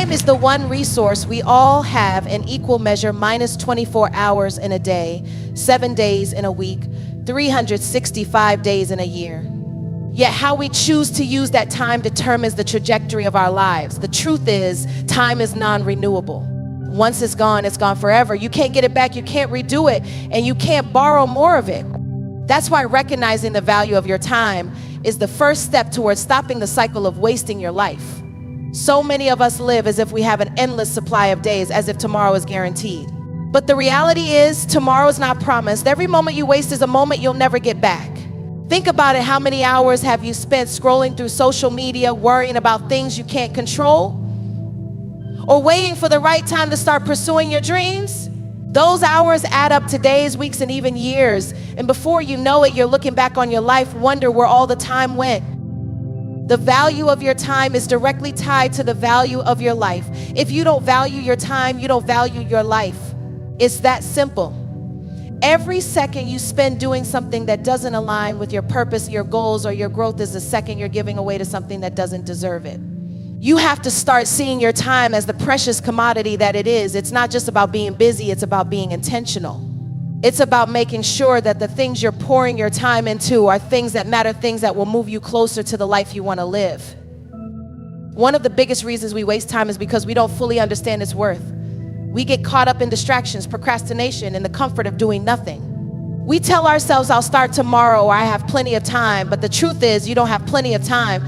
Time is the one resource we all have in equal measure, minus 24 hours in a day, 7 days in a week, 365 days in a year. Yet how we choose to use that time determines the trajectory of our lives. The truth is, time is non-renewable. Once it's gone forever. You can't get it back, you can't redo it, and you can't borrow more of it. That's why recognizing the value of your time is the first step towards stopping the cycle of wasting your life. So many of us live as if we have an endless supply of days, as if tomorrow is guaranteed. But the reality is, tomorrow is not promised. Every moment you waste is a moment you'll never get back. Think about it. How many hours have you spent scrolling through social media, worrying about things you can't control? Or waiting for the right time to start pursuing your dreams? Those hours add up to days, weeks, and even years. And before you know it, you're looking back on your life, wonder where all the time went. The value of your time is directly tied to the value of your life. If you don't value your time, you don't value your life. It's that simple. Every second you spend doing something that doesn't align with your purpose, your goals, or your growth is a second you're giving away to something that doesn't deserve it. You have to start seeing your time as the precious commodity that it is. It's not just about being busy, it's about being intentional. It's about making sure that the things you're pouring your time into are things that matter, things that will move you closer to the life you want to live. One of the biggest reasons we waste time is because we don't fully understand its worth. We get caught up in distractions, procrastination, and the comfort of doing nothing. We tell ourselves, I'll start tomorrow, or I have plenty of time, but the truth is, you don't have plenty of time.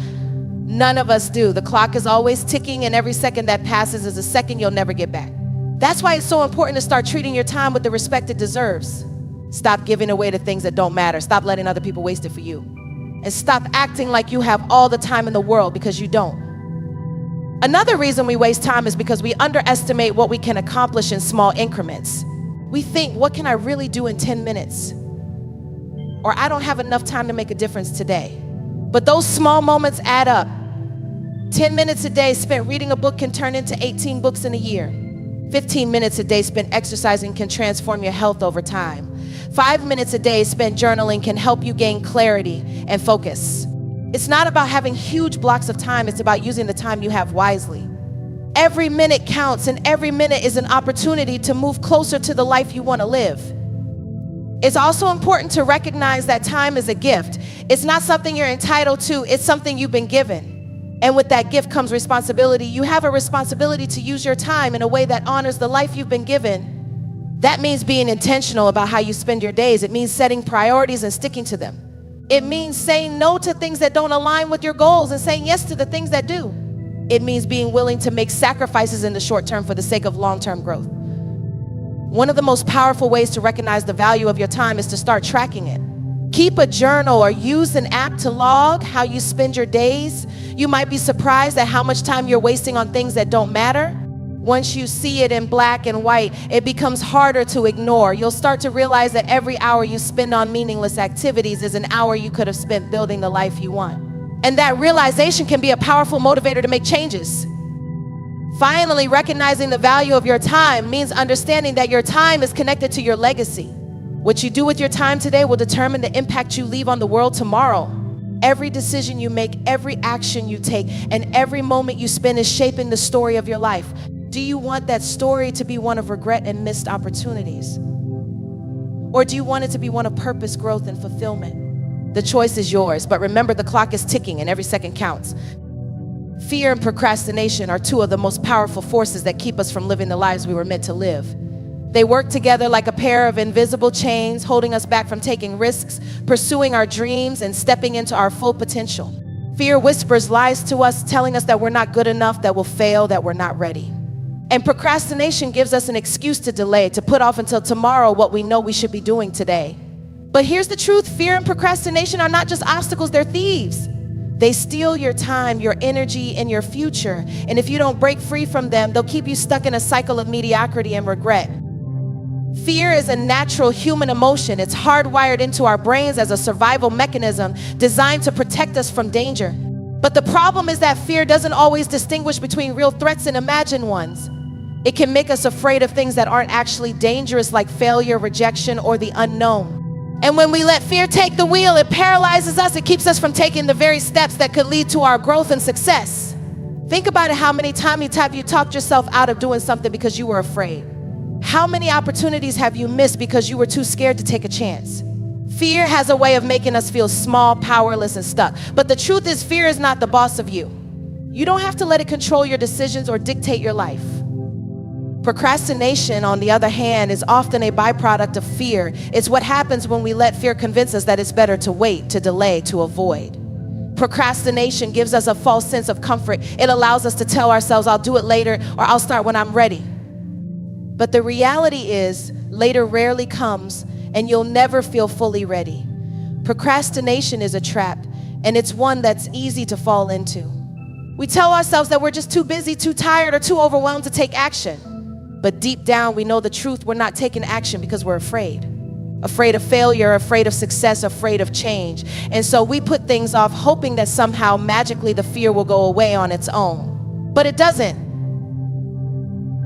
None of us do. The clock is always ticking, and every second that passes is a second you'll never get back. That's why it's so important to start treating your time with the respect it deserves. Stop giving away to things that don't matter. Stop letting other people waste it for you. And stop acting like you have all the time in the world, because you don't. Another reason we waste time is because we underestimate what we can accomplish in small increments. We think, what can I really do in 10 minutes? Or I don't have enough time to make a difference today. But those small moments add up. 10 minutes a day spent reading a book can turn into 18 books in a year. 15 minutes a day spent exercising can transform your health over time. 5 minutes a day spent journaling can help you gain clarity and focus. It's not about having huge blocks of time, it's about using the time you have wisely. Every minute counts, and every minute is an opportunity to move closer to the life you want to live. It's also important to recognize that time is a gift. It's not something you're entitled to, it's something you've been given. And with that gift comes responsibility. You have a responsibility to use your time in a way that honors the life you've been given. That means being intentional about how you spend your days. It means setting priorities and sticking to them. It means saying no to things that don't align with your goals and saying yes to the things that do. It means being willing to make sacrifices in the short term for the sake of long-term growth. One of the most powerful ways to recognize the value of your time is to start tracking it. Keep a journal or use an app to log how you spend your days. You might be surprised at how much time you're wasting on things that don't matter. Once you see it in black and white, it becomes harder to ignore. You'll start to realize that every hour you spend on meaningless activities is an hour you could have spent building the life you want. And that realization can be a powerful motivator to make changes. Finally, recognizing the value of your time means understanding that your time is connected to your legacy. What you do with your time today will determine the impact you leave on the world tomorrow. Every decision you make, every action you take, and every moment you spend is shaping the story of your life. Do you want that story to be one of regret and missed opportunities? Or do you want it to be one of purpose, growth, and fulfillment? The choice is yours, but remember the clock is ticking and every second counts. Fear and procrastination are two of the most powerful forces that keep us from living the lives we were meant to live. They work together like a pair of invisible chains, holding us back from taking risks, pursuing our dreams, and stepping into our full potential. Fear whispers lies to us, telling us that we're not good enough, that we'll fail, that we're not ready. And procrastination gives us an excuse to delay, to put off until tomorrow what we know we should be doing today. But here's the truth, fear and procrastination are not just obstacles, they're thieves. They steal your time, your energy, and your future. And if you don't break free from them, they'll keep you stuck in a cycle of mediocrity and regret. Fear is a natural human emotion. It's hardwired into our brains as a survival mechanism designed to protect us from danger. But the problem is that fear doesn't always distinguish between real threats and imagined ones. It can make us afraid of things that aren't actually dangerous, like failure, rejection, or the unknown. And when we let fear take the wheel, it paralyzes us. It keeps us from taking the very steps that could lead to our growth and success. Think about it. How many times have you talked yourself out of doing something because you were afraid? How many opportunities have you missed because you were too scared to take a chance? Fear has a way of making us feel small, powerless, and stuck. But the truth is, fear is not the boss of you. You don't have to let it control your decisions or dictate your life. Procrastination, on the other hand, is often a byproduct of fear. It's what happens when we let fear convince us that it's better to wait, to delay, to avoid. Procrastination gives us a false sense of comfort. It allows us to tell ourselves, I'll do it later, or I'll start when I'm ready. But the reality is, later rarely comes, and you'll never feel fully ready. Procrastination is a trap, and it's one that's easy to fall into. We tell ourselves that we're just too busy, too tired, or too overwhelmed to take action. But deep down, we know the truth. We're not taking action because we're afraid. Afraid of failure, afraid of success, afraid of change. And so we put things off, hoping that somehow, magically, the fear will go away on its own. But it doesn't.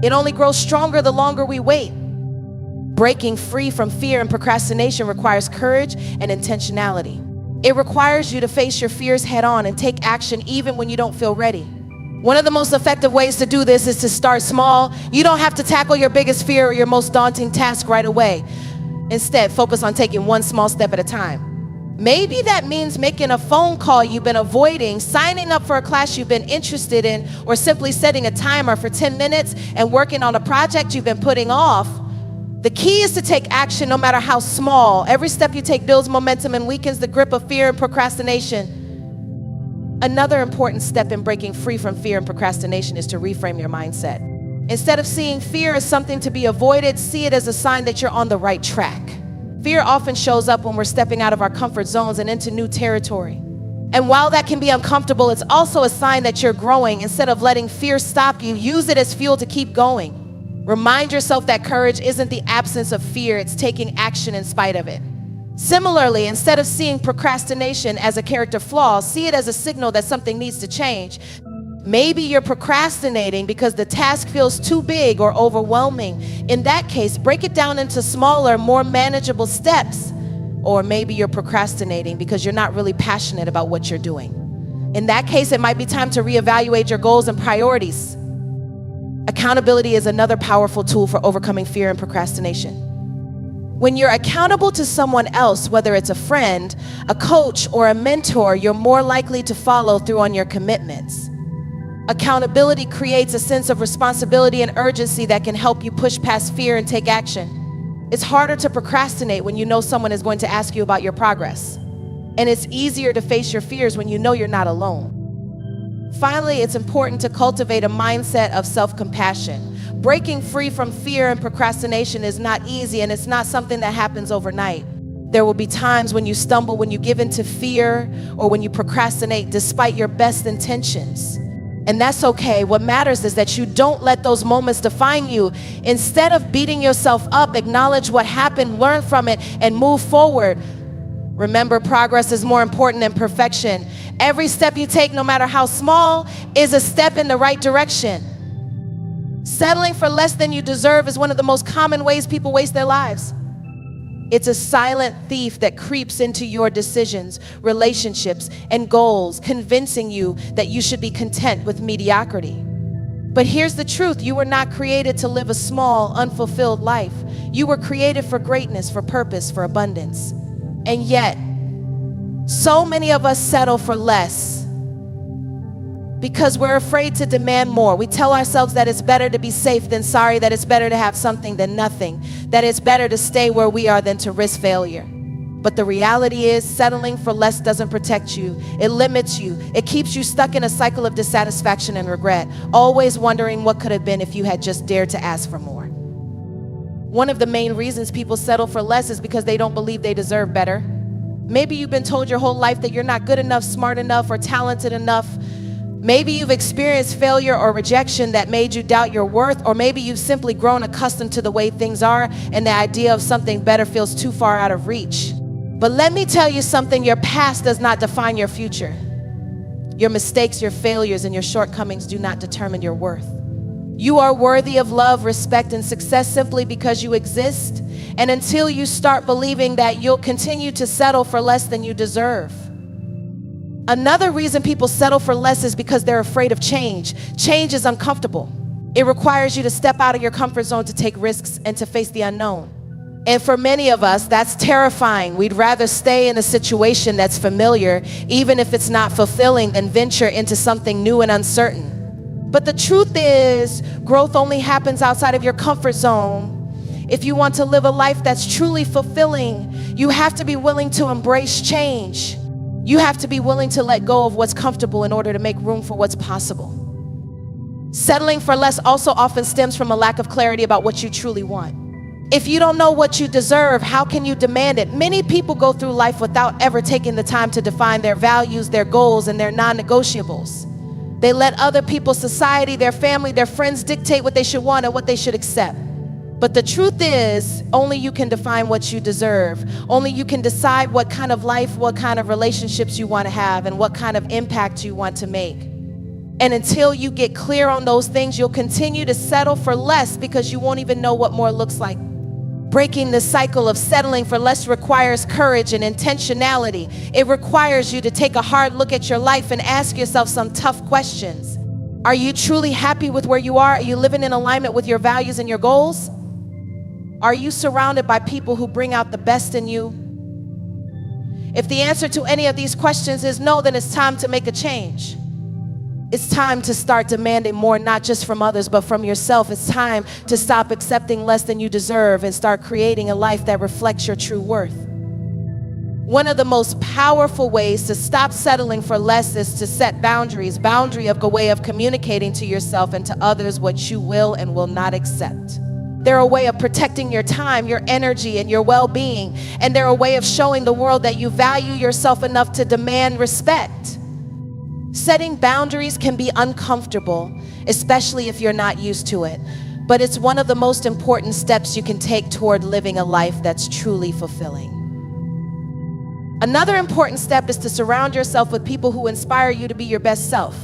It only grows stronger the longer we wait. Breaking free from fear and procrastination requires courage and intentionality. It requires you to face your fears head on and take action even when you don't feel ready. One of the most effective ways to do this is to start small. You don't have to tackle your biggest fear or your most daunting task right away. Instead, focus on taking one small step at a time. Maybe that means making a phone call you've been avoiding, signing up for a class you've been interested in, or simply setting a timer for 10 minutes and working on a project you've been putting off. The key is to take action no matter how small. Every step you take builds momentum and weakens the grip of fear and procrastination. Another important step in breaking free from fear and procrastination is to reframe your mindset. Instead of seeing fear as something to be avoided, see it as a sign that you're on the right track. Fear often shows up when we're stepping out of our comfort zones and into new territory. And while that can be uncomfortable, it's also a sign that you're growing. Instead of letting fear stop you, use it as fuel to keep going. Remind yourself that courage isn't the absence of fear, it's taking action in spite of it. Similarly, instead of seeing procrastination as a character flaw, see it as a signal that something needs to change. Maybe you're procrastinating because the task feels too big or overwhelming. In that case, break it down into smaller, more manageable steps. Or maybe you're procrastinating because you're not really passionate about what you're doing. In that case, it might be time to reevaluate your goals and priorities. Accountability is another powerful tool for overcoming fear and procrastination. When you're accountable to someone else, whether it's a friend, a coach, or a mentor, you're more likely to follow through on your commitments. Accountability creates a sense of responsibility and urgency that can help you push past fear and take action. It's harder to procrastinate when you know someone is going to ask you about your progress. And it's easier to face your fears when you know you're not alone. Finally, it's important to cultivate a mindset of self-compassion. Breaking free from fear and procrastination is not easy, and it's not something that happens overnight. There will be times when you stumble, when you give in to fear, or when you procrastinate despite your best intentions. And that's okay. What matters is that you don't let those moments define you. Instead of beating yourself up, acknowledge what happened, learn from it, and move forward. Remember, progress is more important than perfection. Every step you take, no matter how small, is a step in the right direction. Settling for less than you deserve is one of the most common ways people waste their lives. It's a silent thief that creeps into your decisions, relationships, and goals, convincing you that you should be content with mediocrity. But here's the truth. You were not created to live a small, unfulfilled life. You were created for greatness, for purpose, for abundance. And yet, so many of us settle for less because we're afraid to demand more. We tell ourselves that it's better to be safe than sorry, that it's better to have something than nothing, that it's better to stay where we are than to risk failure. But the reality is, settling for less doesn't protect you. It limits you. It keeps you stuck in a cycle of dissatisfaction and regret, always wondering what could have been if you had just dared to ask for more. One of the main reasons people settle for less is because they don't believe they deserve better. Maybe you've been told your whole life that you're not good enough, smart enough, or talented enough. Maybe you've experienced failure or rejection that made you doubt your worth, or maybe you've simply grown accustomed to the way things are and the idea of something better feels too far out of reach. But let me tell you something, your past does not define your future. Your mistakes, your failures, and your shortcomings do not determine your worth. You are worthy of love, respect, and success simply because you exist. And until you start believing that, you'll continue to settle for less than you deserve. Another reason people settle for less is because they're afraid of change. Change is uncomfortable. It requires you to step out of your comfort zone to take risks and to face the unknown. And for many of us, that's terrifying. We'd rather stay in a situation that's familiar, even if it's not fulfilling, than venture into something new and uncertain. But the truth is, growth only happens outside of your comfort zone. If you want to live a life that's truly fulfilling, you have to be willing to embrace change. You have to be willing to let go of what's comfortable in order to make room for what's possible. Settling for less also often stems from a lack of clarity about what you truly want. If you don't know what you deserve, how can you demand it? Many people go through life without ever taking the time to define their values, their goals, and their non-negotiables. They let other people, society, their family, their friends dictate what they should want and what they should accept. But the truth is, only you can define what you deserve. Only you can decide what kind of life, what kind of relationships you want to have, and what kind of impact you want to make. And until you get clear on those things, you'll continue to settle for less because you won't even know what more looks like. Breaking the cycle of settling for less requires courage and intentionality. It requires you to take a hard look at your life and ask yourself some tough questions. Are you truly happy with where you are? Are you living in alignment with your values and your goals? Are you surrounded by people who bring out the best in you? If the answer to any of these questions is no, then it's time to make a change. It's time to start demanding more, not just from others, but from yourself. It's time to stop accepting less than you deserve and start creating a life that reflects your true worth. One of the most powerful ways to stop settling for less is to set boundaries. Boundary of a way of communicating to yourself and to others what you will and will not accept. They're a way of protecting your time, your energy, and your well-being. And they're a way of showing the world that you value yourself enough to demand respect. Setting boundaries can be uncomfortable, especially if you're not used to it. But it's one of the most important steps you can take toward living a life that's truly fulfilling. Another important step is to surround yourself with people who inspire you to be your best self.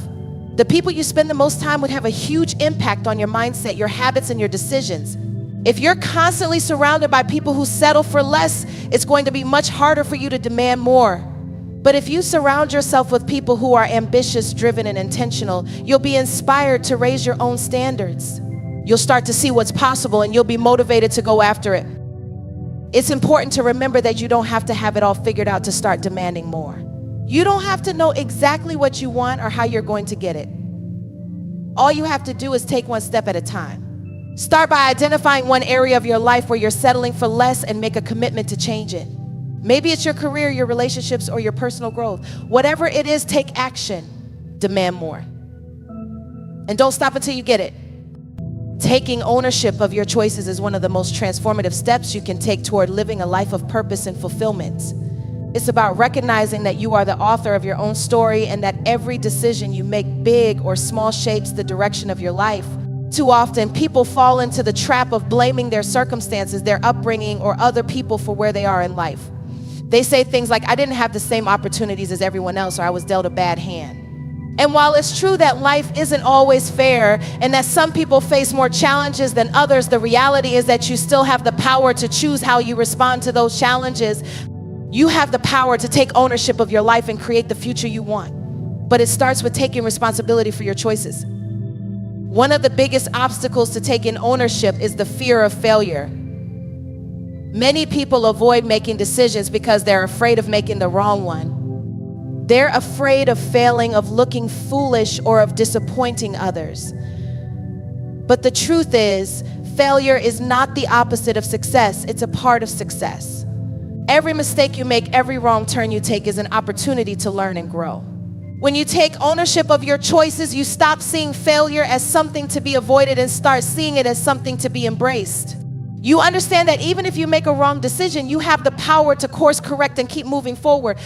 The people you spend the most time with have a huge impact on your mindset, your habits, and your decisions. If you're constantly surrounded by people who settle for less, it's going to be much harder for you to demand more. But if you surround yourself with people who are ambitious, driven, and intentional, you'll be inspired to raise your own standards. You'll start to see what's possible and you'll be motivated to go after it. It's important to remember that you don't have to have it all figured out to start demanding more. You don't have to know exactly what you want or how you're going to get it. All you have to do is take one step at a time. Start by identifying one area of your life where you're settling for less and make a commitment to change it. Maybe it's your career, your relationships, or your personal growth. Whatever it is, take action. Demand more. And don't stop until you get it. Taking ownership of your choices is one of the most transformative steps you can take toward living a life of purpose and fulfillment. It's about recognizing that you are the author of your own story and that every decision you make, big or small, shapes the direction of your life. Too often, people fall into the trap of blaming their circumstances, their upbringing, or other people for where they are in life. They say things like, I didn't have the same opportunities as everyone else, or I was dealt a bad hand. And while it's true that life isn't always fair and that some people face more challenges than others, the reality is that you still have the power to choose how you respond to those challenges. You have the power to take ownership of your life and create the future you want. But it starts with taking responsibility for your choices. One of the biggest obstacles to taking ownership is the fear of failure. Many people avoid making decisions because they're afraid of making the wrong one. They're afraid of failing, of looking foolish, or of disappointing others. But the truth is, failure is not the opposite of success. It's a part of success. Every mistake you make, every wrong turn you take is an opportunity to learn and grow. When you take ownership of your choices, you stop seeing failure as something to be avoided and start seeing it as something to be embraced. You understand that even if you make a wrong decision, you have the power to course correct and keep moving forward.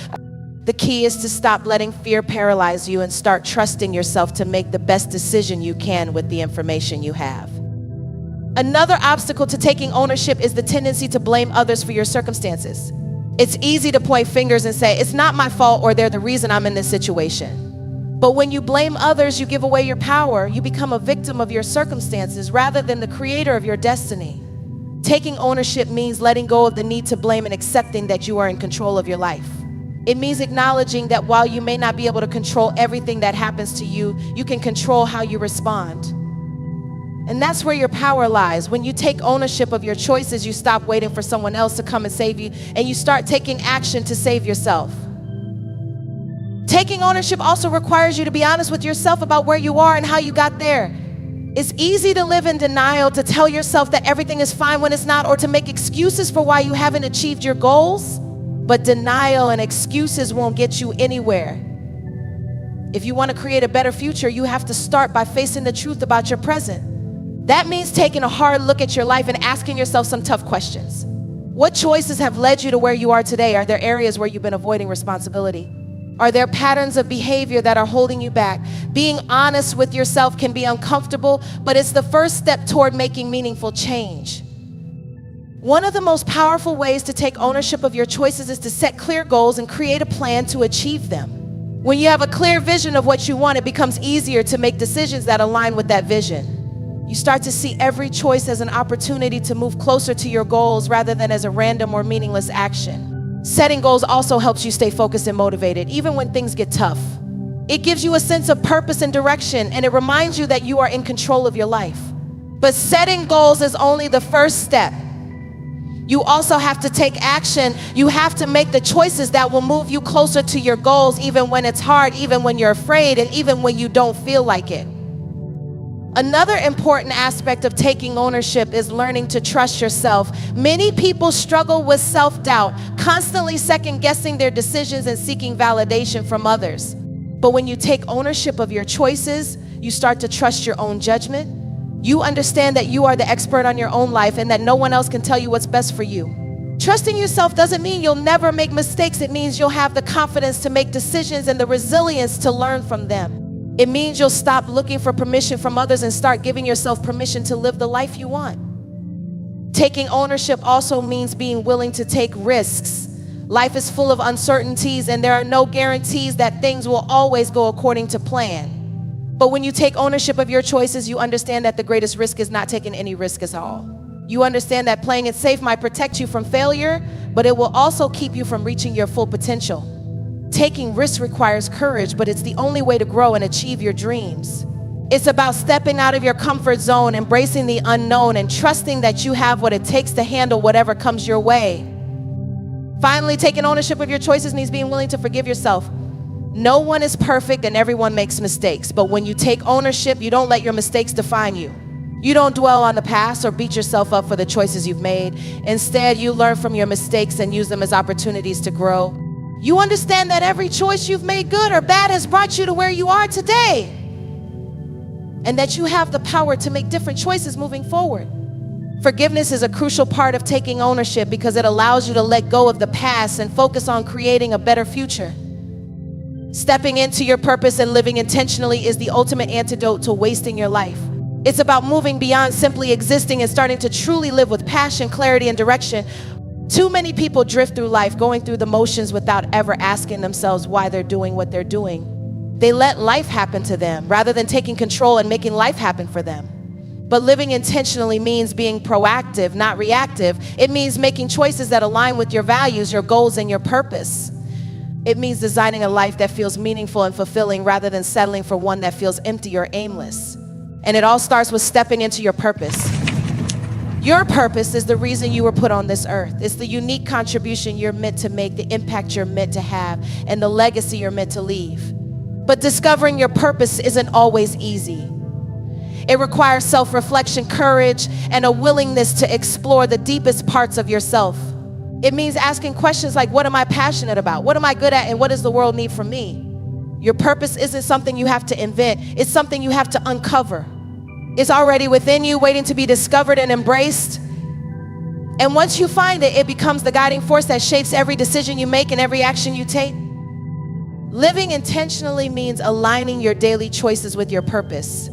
The key is to stop letting fear paralyze you and start trusting yourself to make the best decision you can with the information you have. Another obstacle to taking ownership is the tendency to blame others for your circumstances. It's easy to point fingers and say, it's not my fault, or they're the reason I'm in this situation. But when you blame others, you give away your power. You become a victim of your circumstances rather than the creator of your destiny. Taking ownership means letting go of the need to blame and accepting that you are in control of your life. It means acknowledging that while you may not be able to control everything that happens to you, you can control how you respond. And that's where your power lies. When you take ownership of your choices, you stop waiting for someone else to come and save you, and you start taking action to save yourself. Taking ownership also requires you to be honest with yourself about where you are and how you got there. It's easy to live in denial, to tell yourself that everything is fine when it's not, or to make excuses for why you haven't achieved your goals. But denial and excuses won't get you anywhere. If you want to create a better future, you have to start by facing the truth about your present. That means taking a hard look at your life and asking yourself some tough questions. What choices have led you to where you are today? Are there areas where you've been avoiding responsibility? Are there patterns of behavior that are holding you back? Being honest with yourself can be uncomfortable, but it's the first step toward making meaningful change. One of the most powerful ways to take ownership of your choices is to set clear goals and create a plan to achieve them. When you have a clear vision of what you want, it becomes easier to make decisions that align with that vision. You start to see every choice as an opportunity to move closer to your goals rather than as a random or meaningless action. Setting goals also helps you stay focused and motivated, even when things get tough. It gives you a sense of purpose and direction, and it reminds you that you are in control of your life. But setting goals is only the first step. You also have to take action. You have to make the choices that will move you closer to your goals, even when it's hard, even when you're afraid, and even when you don't feel like it. Another important aspect of taking ownership is learning to trust yourself. Many people struggle with self-doubt, constantly second-guessing their decisions and seeking validation from others. But when you take ownership of your choices, you start to trust your own judgment. You understand that you are the expert on your own life and that no one else can tell you what's best for you. Trusting yourself doesn't mean you'll never make mistakes. It means you'll have the confidence to make decisions and the resilience to learn from them. It means you'll stop looking for permission from others and start giving yourself permission to live the life you want. Taking ownership also means being willing to take risks. Life is full of uncertainties, and there are no guarantees that things will always go according to plan. But when you take ownership of your choices, you understand that the greatest risk is not taking any risk at all. You understand that playing it safe might protect you from failure, but it will also keep you from reaching your full potential. Taking risks requires courage, but it's the only way to grow and achieve your dreams. It's about stepping out of your comfort zone, embracing the unknown, and trusting that you have what it takes to handle whatever comes your way. Finally, taking ownership of your choices means being willing to forgive yourself. No one is perfect and everyone makes mistakes, but when you take ownership, you don't let your mistakes define you. You don't dwell on the past or beat yourself up for the choices you've made. Instead, you learn from your mistakes and use them as opportunities to grow. You understand that every choice you've made, good or bad, has brought you to where you are today, and that you have the power to make different choices moving forward. Forgiveness is a crucial part of taking ownership because it allows you to let go of the past and focus on creating a better future. Stepping into your purpose and living intentionally is the ultimate antidote to wasting your life. It's about moving beyond simply existing and starting to truly live with passion, clarity, and direction. Too many people drift through life going through the motions without ever asking themselves why they're doing what they're doing. They let life happen to them rather than taking control and making life happen for them. But living intentionally means being proactive, not reactive. It means making choices that align with your values, your goals, and your purpose. It means designing a life that feels meaningful and fulfilling rather than settling for one that feels empty or aimless. And it all starts with stepping into your purpose. Your purpose is the reason you were put on this earth. It's the unique contribution you're meant to make, the impact you're meant to have, and the legacy you're meant to leave. But discovering your purpose isn't always easy. It requires self-reflection, courage, and a willingness to explore the deepest parts of yourself. It means asking questions like, what am I passionate about? What am I good at? And what does the world need from me? Your purpose isn't something you have to invent. It's something you have to uncover. It's already within you, waiting to be discovered and embraced. And once you find it, it becomes the guiding force that shapes every decision you make and every action you take. Living intentionally means aligning your daily choices with your purpose.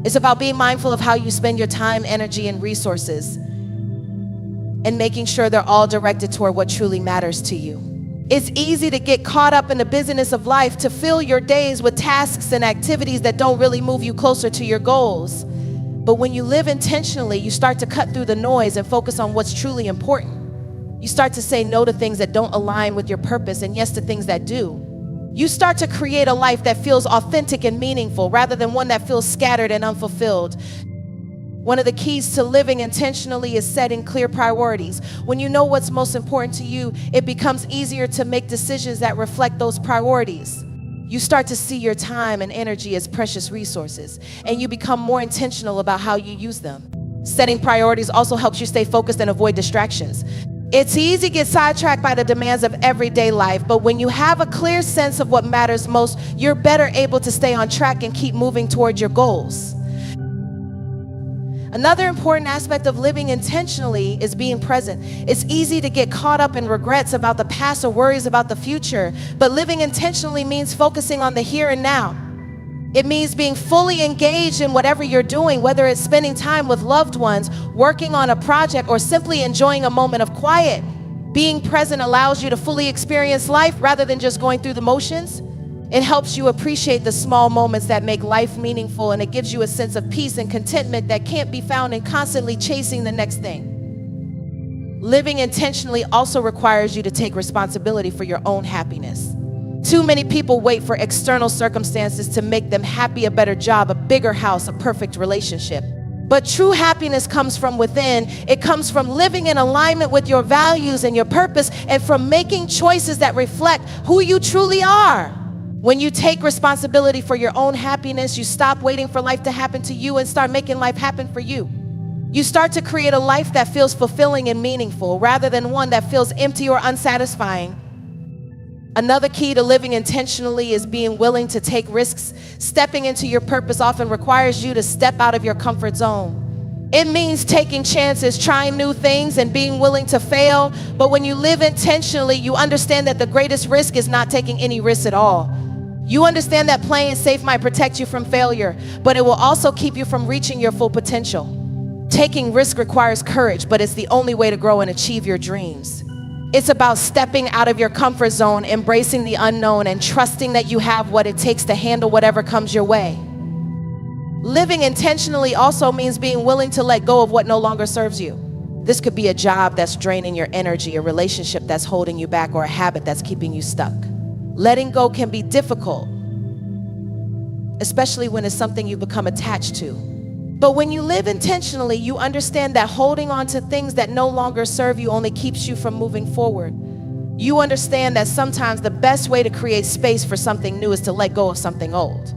It's about being mindful of how you spend your time, energy, and resources, and making sure they're all directed toward what truly matters to you. It's easy to get caught up in the busyness of life, to fill your days with tasks and activities that don't really move you closer to your goals. But when you live intentionally, you start to cut through the noise and focus on what's truly important. You start to say no to things that don't align with your purpose and yes to things that do. You start to create a life that feels authentic and meaningful rather than one that feels scattered and unfulfilled. One of the keys to living intentionally is setting clear priorities. When you know what's most important to you, it becomes easier to make decisions that reflect those priorities. You start to see your time and energy as precious resources, and you become more intentional about how you use them. Setting priorities also helps you stay focused and avoid distractions. It's easy to get sidetracked by the demands of everyday life, but when you have a clear sense of what matters most, you're better able to stay on track and keep moving toward your goals. Another important aspect of living intentionally is being present. It's easy to get caught up in regrets about the past or worries about the future, but living intentionally means focusing on the here and now. It means being fully engaged in whatever you're doing, whether it's spending time with loved ones, working on a project, or simply enjoying a moment of quiet. Being present allows you to fully experience life rather than just going through the motions. It helps you appreciate the small moments that make life meaningful, and it gives you a sense of peace and contentment that can't be found in constantly chasing the next thing. Living intentionally also requires you to take responsibility for your own happiness. Too many people wait for external circumstances to make them happy, a better job, a bigger house, a perfect relationship. But true happiness comes from within. It comes from living in alignment with your values and your purpose, and from making choices that reflect who you truly are. When you take responsibility for your own happiness, you stop waiting for life to happen to you and start making life happen for you. You start to create a life that feels fulfilling and meaningful rather than one that feels empty or unsatisfying. Another key to living intentionally is being willing to take risks. Stepping into your purpose often requires you to step out of your comfort zone. It means taking chances, trying new things, and being willing to fail. But when you live intentionally, you understand that the greatest risk is not taking any risks at all. You understand that playing safe might protect you from failure, but it will also keep you from reaching your full potential. Taking risk requires courage, but it's the only way to grow and achieve your dreams. It's about stepping out of your comfort zone, embracing the unknown, and trusting that you have what it takes to handle whatever comes your way. Living intentionally also means being willing to let go of what no longer serves you. This could be a job that's draining your energy, a relationship that's holding you back, or a habit that's keeping you stuck. Letting go can be difficult, especially when it's something you've become attached to. But when you live intentionally, you understand that holding on to things that no longer serve you only keeps you from moving forward. You understand that sometimes the best way to create space for something new is to let go of something old.